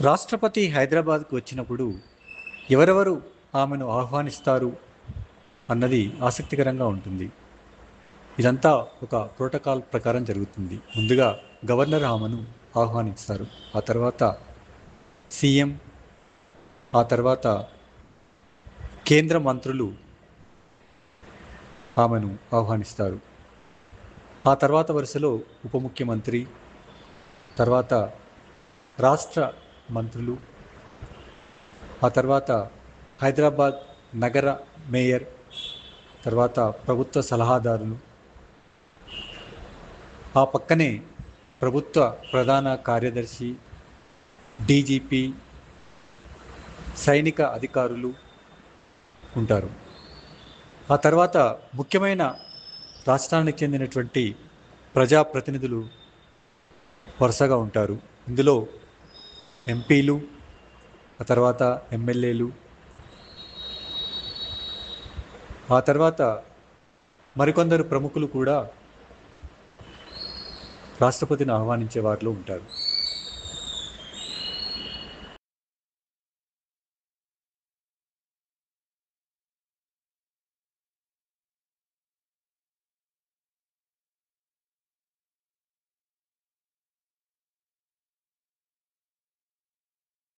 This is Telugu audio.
రాష్ట్రపతి హైదరాబాద్కు వచ్చినప్పుడు ఎవరెవరు ఆమెను ఆహ్వానిస్తారు అన్నది ఆసక్తికరంగా ఉంటుంది. ఇదంతా ఒక ప్రోటోకాల్ ప్రకారం జరుగుతుంది. ముందుగా గవర్నర్ ఆమెను ఆహ్వానిస్తారు. ఆ తర్వాత సీఎం, ఆ తర్వాత కేంద్ర మంత్రులు ఆమెను ఆహ్వానిస్తారు. ఆ తర్వాత వరుసలో ఉప ముఖ్యమంత్రి, తర్వాత రాష్ట్ర మంత్రులు, ఆ తర్వాత హైదరాబాద్ నగర మేయర్, తర్వాత ప్రభుత్వ సలహాదారులు, ఆ పక్కనే ప్రభుత్వ ప్రధాన కార్యదర్శి, డీజీపీ, సైనిక అధికారులు ఉంటారు. ఆ తర్వాత ముఖ్యమైన రాష్ట్రానికి చెందినటువంటి ప్రజాప్రతినిధులు వరుసగా ఉంటారు. ఇందులో ఎంపీలు, ఆ తర్వాత ఎమ్మెల్యేలు, ఆ తర్వాత మరికొందరు ప్రముఖులు కూడా రాష్ట్రపతిని ఆహ్వానించే వారిలో ఉంటారు.